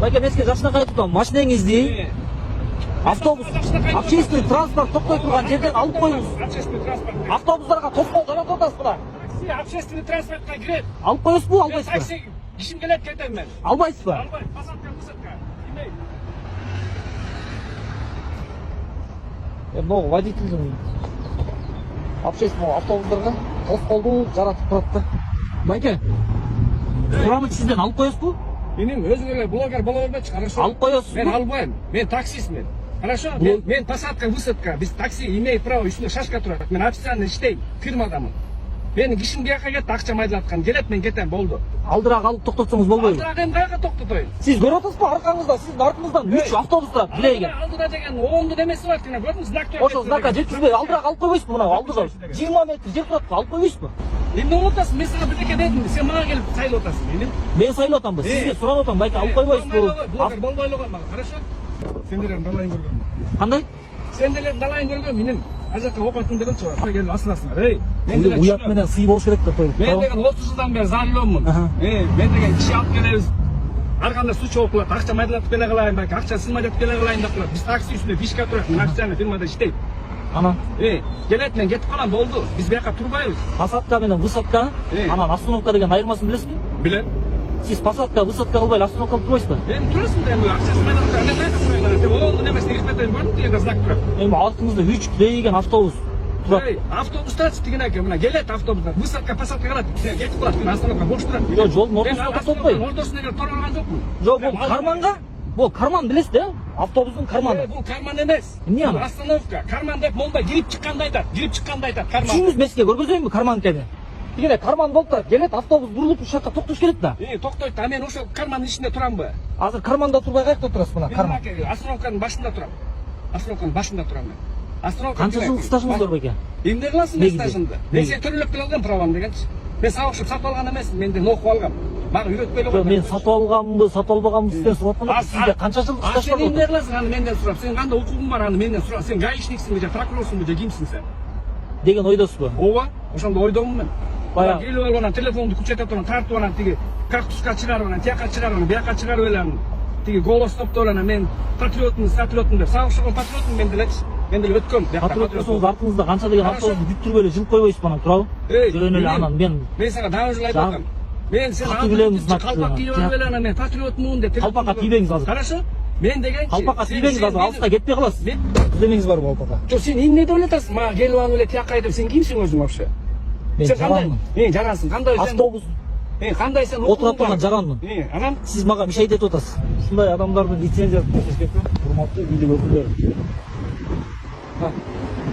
Байке, мен сізге жашына қайтып тұрмын. Машинаңызды автобус, общественный транспорт тоқтай тұрған жерден алып қойыңыз. Автобустарға тоқтау жаратып отырсыз бұлар. Общественный транспортқа кіреді. Алып қойыңыз бұл, албайсыз ба? Такси кішім келеді кетемін мен. Албайсыз ба? Албай, посадка. Бұл водительдің общественный автобустарға тоқтауды жаратып тұрады. Байке, сұрамын сізден алып қойыңыз бұл? Менің өзіңізге блогер бола бермейді, хорошо? Алып қойыңыз Мен бұл? албаймын. Мен таксистмін. Хорошо? Мен посадка, высадка. Біз такси имеет право, үстінде шашка тұрады. Мен официально іштеймін, фирмадамын. Менің кішім қаяққа кетті, ақша майдалатқан. Келеді, мен кетемін, болды. Алдырақ алып тоқтатсаңыз болмайды. Алдырақ енді қаяққа тоқтатайын? Сіз көріп отырсыз ба, арқаңызда, сіздің артыңыздан 3 автобус тұрады, білейген. Алдыда деген оңды демесі бар, көрдіңіз, знак тұрады. Ошо знакка жеткізбей, алдырақ алып қойбайсыз ба, мынау алдыға 20 метр жер тұрады, алып қойбайсыз ба? Енді ұмытасың, мен саған бірдеңе дедім, сен маған келіп сайлап отырсың. Мен сайлап отырмын ба? Сізге сұрап отырмын, байке, алып қойбайсыз ба? Блогер болмайлы ғой маған, хорошо? Сендердің далайын көргенмін. Қандай? Сендердің далайын көрген менің. Ажаққа оқатын деген шығар. Қой келіп асырасыңдар. Ей, мен деген ұят менен сый болуш керек деп қойып. Мен деген 30 жылдан бері зарлыммын. Мен деген кіші алып келеміз. Арқанда су чоғып қылады, ақша майдалатып келе қалайын, байке, ақша сылмайдатып келе қалайын деп тұрады. Біз такси үстінде фишка тұрады, мен официально фирмада іштеймін. Ана. Келеді, мен кетіп қалам, болды. Біз бұл жаққа тұрбаймыз. Посадка менен высадка, анан остановка деген айырмасын білесіз бе? Білем. Сіз посадка, высадка қылбай, остановка қылып тұрбайсыз ба? Мен тұрасың да, ақшасы майдалатып келе қалайын. Сен оңды немесе рекпеттен көрдің деген знак тұрады. Эми артыңызда 3 деген автобус тұрады. Автобус тұрады деген әке, мына келеді автобустар. Высадка, посадка қалады. Кетіп қалады, мен остановка бош тұрады. Жоқ, жолдың ортасында тоқтатпай. Мен ортасына келіп тұра алған жоқпын. Жоқ, бұл карманға. Бұл карман білесіз де? Автобустың карманы. Бұл карман емес. Не ана? Остановка. Карман деп молда кіріп шыққанда айтады. Карман. Түсіңіз мен сізге көргізейін бе карман екенін? Дегенде карман болып та келеді, автобус бұрылып үш жаққа тоқтаушы келеді да. Тоқтайды, а мен ошол карманның ішінде тұрамын ба? Азыр карманда тұрбай қаяқта тұрасыз мына карман? Остановканың башында тұрамын. Остановканың башында тұрамын мен. Остановка. Қанша жылдық стажыңыз бар беке? Емне қыласың мен стажымды? Мен сен төрелікті алған правам дегенші. Мен сабақшып сатып алған емеспін, мен де оқып алғам. Маған үйретпелі ғой. Мен сатып алғанмын, сатып албағанмын сізден сұрап тұрмын. Сізде қанша жылдық стаж бар? Сен емне қыласың аны менден сұрап? Сен қандай оқуың бар аны менден сұрап? Сен гаишниксің бе, же прокурорсың бе, же кимсің сен? Деген ойдасыз ба? Ооба, ошондо ойдомун мен. Баягы келип алып анан телефонду күчөтүп анан тартып анан тиги кактуска чыгарып анан тияка чыгарып анан бияка чыгарып эле анан тиги голос топтоп анан мен патриотмун деп сабакшыгын патриотмун мен делечи. Мен деле өткөм. Патруль болсоңуз артыңызда канча деген автобусту бүттүрүп эле жылып койбойсузбу анан туурабы? Жөн эле анан мен сага дагы жылап атам. Мен сен калпак кийип алып эле анан мен патриотмун деп калпакка тийбеңиз азыр. Хорошо? Мен деген калпакка тийбеңиз азыр, алыска кетпей каласыз. Демеңиз барбы калпакка? Жок, сен эмне деп элетасың? Мага келип алып эле тияка деп сен кимсиң өзүң вообще? Мен жаранмын. Жарансың. Кандай сен? Автобус. Кандай сен отуруп турган жаранмын. Анан сиз мага мишайт этип атасыз. Ушундай адамдардын лицензиясын көрсөтүп, урматтуу бийлик өкүлдөрү.